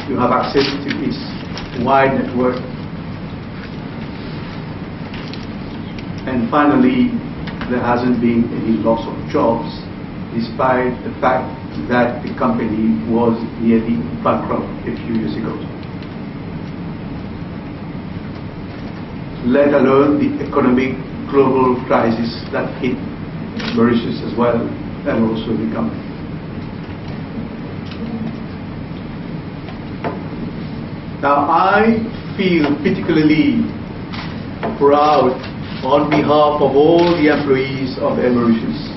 you have access to its wide network. And finally, there hasn't been any loss of jobs, despite the fact that the company was nearly bankrupt a few years ago. Let alone the economic global crisis that hit Mauritius as well, and also the company. Now, I feel particularly proud on behalf of all the employees of Air Mauritius,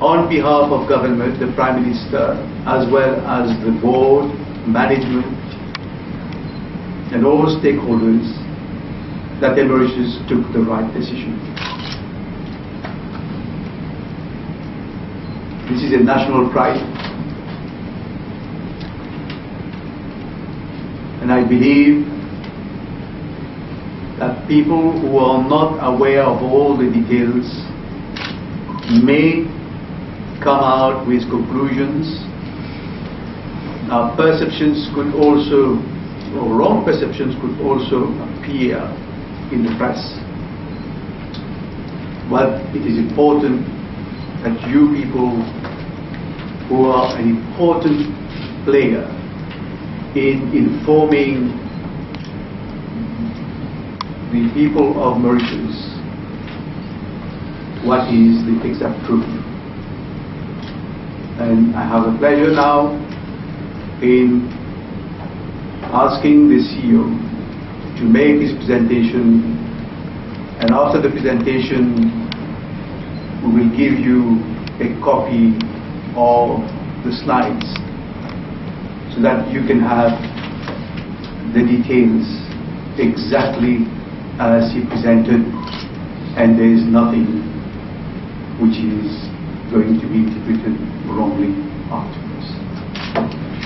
on behalf of government, the Prime Minister, as well as the board, management, and all stakeholders, that Air Mauritius took the right decision. This is a national pride. And I believe that people who are not aware of all the details may come out with conclusions. Now, perceptions could also, or wrong perceptions could also appear in the press. But it is important that you people who are an important player in informing the people of Mauritius what is the exact truth. And I have a pleasure now in asking the CEO to make his presentation, and after the presentation we will give you a copy of the slides so that you can have the details exactly as he presented, and there is nothing which is going to be interpreted wrongly afterwards.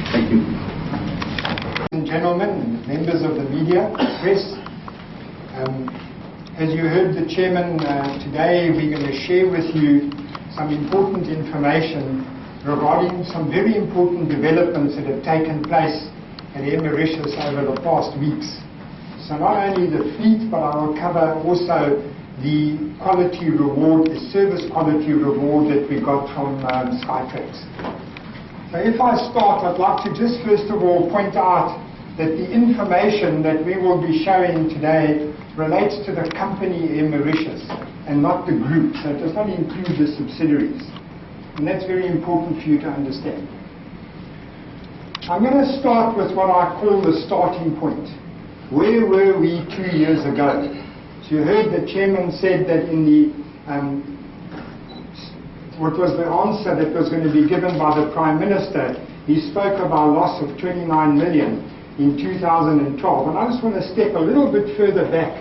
Thank you. Ladies and gentlemen, members of the media, press, as you heard the chairman, today we're going to share with you some important information regarding some very important developments that have taken place at Air Mauritius over the past weeks. So not only the fleet, but I will cover also the quality reward, the service quality reward that we got from Skytrax. So if I start, I'd like to just first of all point out that the information that we will be showing today relates to the company Air Mauritius and not the group, so it does not include the subsidiaries. And that's very important for you to understand. I'm going to start with what I call the starting point. Where were we 2 years ago? So you heard the chairman said that in the, what was the answer that was going to be given by the Prime Minister, he spoke of our loss of 29 million in 2012. And I just want to step a little bit further back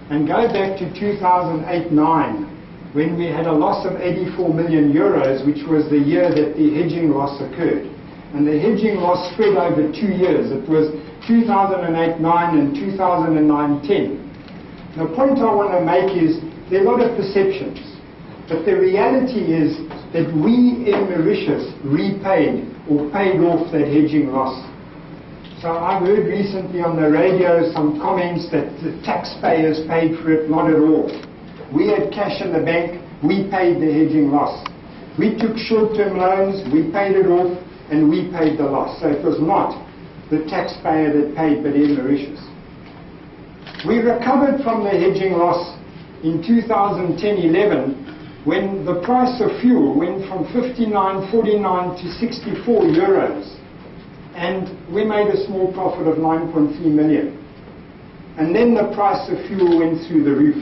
and go back to 2008-9, when we had a loss of 84 million euros, which was the year that the hedging loss occurred. And the hedging loss spread over 2 years. It was 2008-9 and 2009-10. The point I want to make is there are a lot of perceptions, but the reality is that we in Mauritius repaid or paid off that hedging loss. So I've heard recently on the radio some comments that the taxpayers paid for it. Not at all. We had cash in the bank, we paid the hedging loss. We took short-term loans, we paid it off, and we paid the loss. So it was not the taxpayer that paid, but Air Mauritius. We recovered from the hedging loss in 2010-11 when the price of fuel went from 59.49 to 64 euros, and we made a small profit of 9.3 million. And then the price of fuel went through the roof.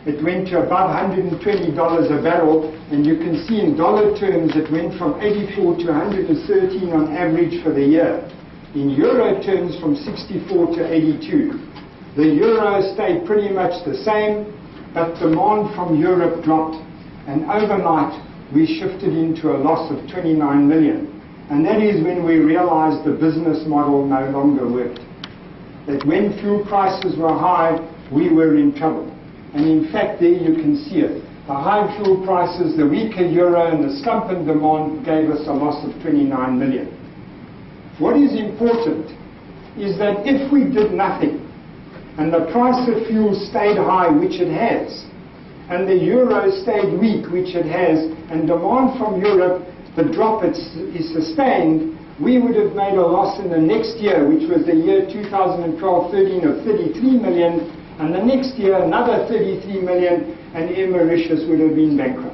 It went to above $120 a barrel, and you can see in dollar terms it went from 84 to 113 on average for the year. In euro terms, from 64 to 82. The euro stayed pretty much the same, but demand from Europe dropped, and overnight we shifted into a loss of 29 million. And that is when we realized the business model no longer worked. That when fuel prices were high, we were in trouble. And in fact, there you can see it. The high fuel prices, the weaker euro, and the slump in demand gave us a loss of 29 million. What is important is that if we did nothing, and the price of fuel stayed high, which it has, and the euro stayed weak, which it has, and demand from Europe, the drop is sustained, we would have made a loss in the next year, which was the year 2012-13 of 33 million, and the next year another 33 million, and Air Mauritius would have been bankrupt.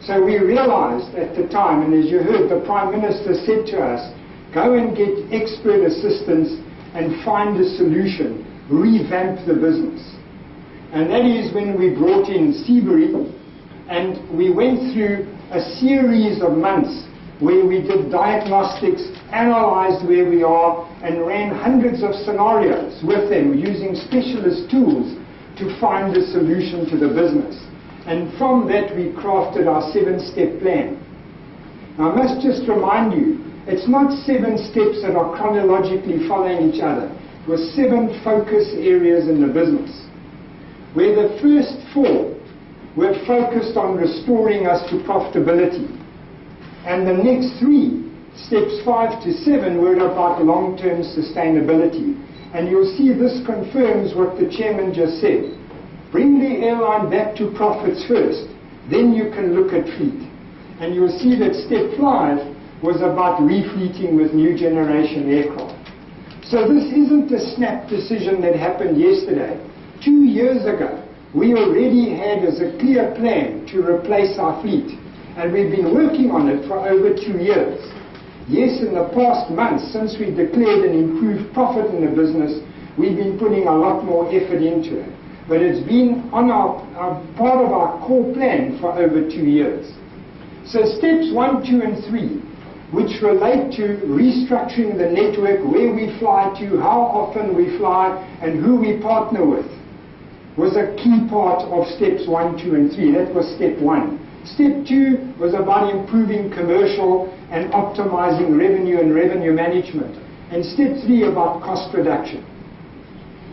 So we realized at the time, and as you heard, the Prime Minister said to us, go and get expert assistance and find a solution, revamp the business. And that is when we brought in Seabury, and we went through a series of months where we did diagnostics, analyzed where we are, and ran hundreds of scenarios with them using specialist tools to find a solution to the business. And from that we crafted our 7-step plan. Now I must just remind you, it's not 7 steps that are chronologically following each other. It was 7 focus areas in the business, where the first 4 were focused on restoring us to profitability. And the next 3, steps 5 to 7, were about long-term sustainability. And you'll see this confirms what the chairman just said. Bring the airline back to profits first, then you can look at fleet. And you'll see that step 5 was about refleeting with new generation aircraft. So this isn't a snap decision that happened yesterday. 2 years ago, we already had as a clear plan to replace our fleet. And we've been working on it for over 2 years. Yes, in the past months, since we declared an improved profit in the business, we've been putting a lot more effort into it. But it's been on part of our core plan for over 2 years. So steps 1, 2, and 3, which relate to restructuring the network, where we fly to, how often we fly, and who we partner with, was a key part of steps 1, 2, and 3. That was step 1. Step 2 was about improving commercial and optimizing revenue and revenue management. And step 3 about cost reduction.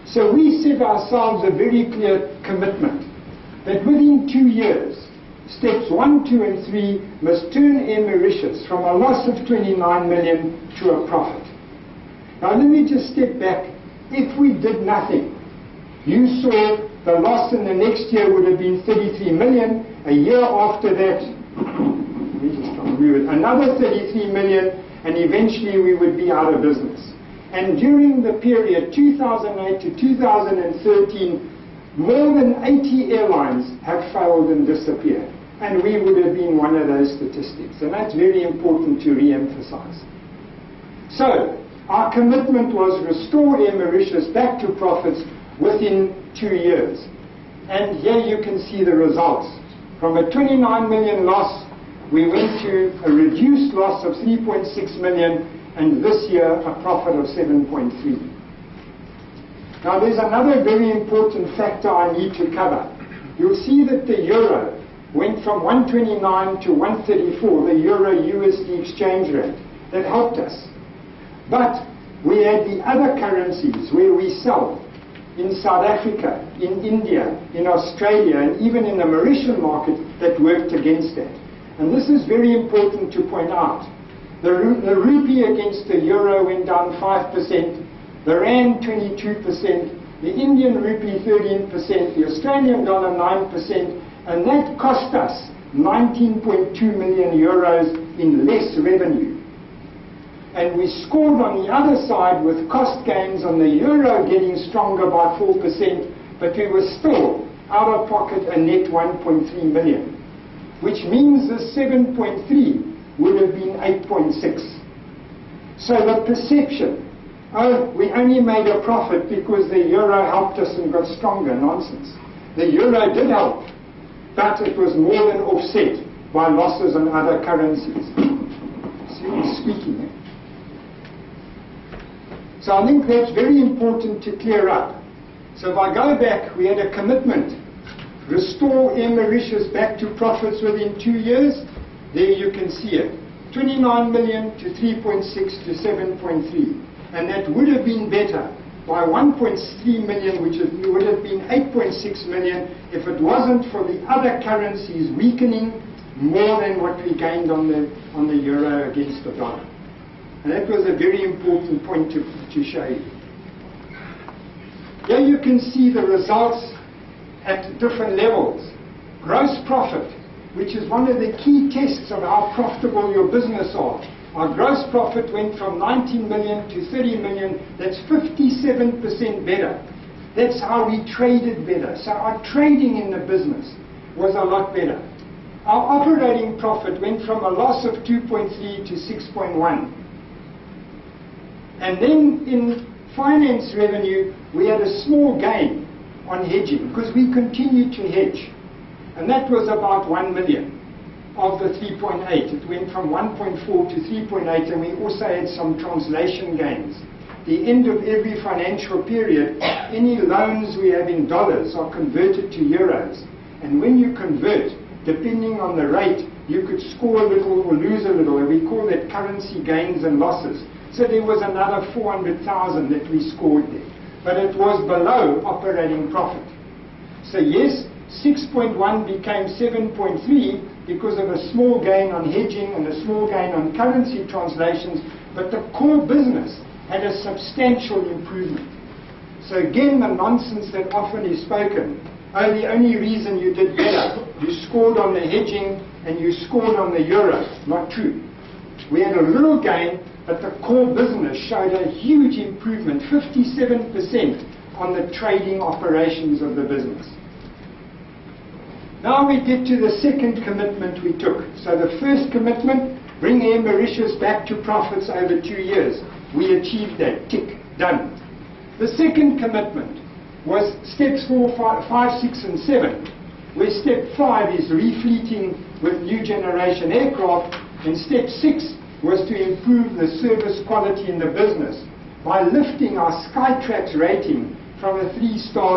So we set ourselves a very clear commitment that within 2 years, steps 1, 2, and 3 must turn Air Mauritius from a loss of 29 million to a profit. Now let me just step back. If we did nothing, you saw the loss in the next year would have been 33 million. A year after that, another 33 million, and eventually we would be out of business. And during the period 2008 to 2013, more than 80 airlines have failed and disappeared. And we would have been one of those statistics. And that's very important to re-emphasize. So, our commitment was restore Air Mauritius back to profits within 2 years. And here you can see the results. From a 29 million loss, we went to a reduced loss of 3.6 million, and this year a profit of 7.3. Now there's another very important factor I need to cover. You'll see that the euro went from 129 to 134, the euro-USD exchange rate. That helped us. But we had the other currencies where we sell, in South Africa, in India, in Australia, and even in the Mauritian market, that worked against that. And this is very important to point out. The rupee against the euro went down 5%, the rand 22%, the Indian rupee 13%, the Australian dollar 9%, and that cost us 19.2 million euros in less revenue. And we scored on the other side with cost gains on the euro getting stronger by 4%, but we were still out of pocket a net 1.3 million, which means the 7.3 would have been 8.6. So the perception, oh, we only made a profit because the euro helped us and got stronger, nonsense. The euro did help, but it was more than offset by losses on other currencies. See who's speaking there? So I think that's very important to clear up. So if I go back, we had a commitment, restore Air Mauritius back to profits within 2 years. There you can see it, 29 million to 3.6 to 7.3. And that would have been better by 1.3 million, which would have been 8.6 million if it wasn't for the other currencies weakening more than what we gained on the euro against the dollar. And that was a very important point to show you. Here you can see the results at different levels. Gross profit, which is one of the key tests of how profitable your business are. Our gross profit went from 19 million to 30 million. That's 57% better. That's how we traded better. So our trading in the business was a lot better. Our operating profit went from a loss of 2.3 to 6.1. And then in finance revenue, we had a small gain on hedging because we continued to hedge. And that was about 1 million of the 3.8. It went from 1.4 to 3.8, and we also had some translation gains. The end of every financial period, any loans we have in dollars are converted to euros. And when you convert, depending on the rate, you could score a little or lose a little, and we call that currency gains and losses. So there was another 400,000 that we scored there. But it was below operating profit. So yes, 6.1 became 7.3 because of a small gain on hedging and a small gain on currency translations, but the core business had a substantial improvement. So again, the nonsense that often is spoken, oh, the only reason you did better, you scored on the hedging and you scored on the euro. Not true. We had a little gain, but the core business showed a huge improvement, 57% on the trading operations of the business. Now we get to the second commitment we took. So the first commitment, bring Air Mauritius back to profits over 2 years. We achieved that. Tick. Done. The second commitment was steps 4, 5, 6, and 7, where step 5 is refleeting with new generation aircraft, and step 6 was to improve the service quality in the business by lifting our Skytrax rating from a 3-star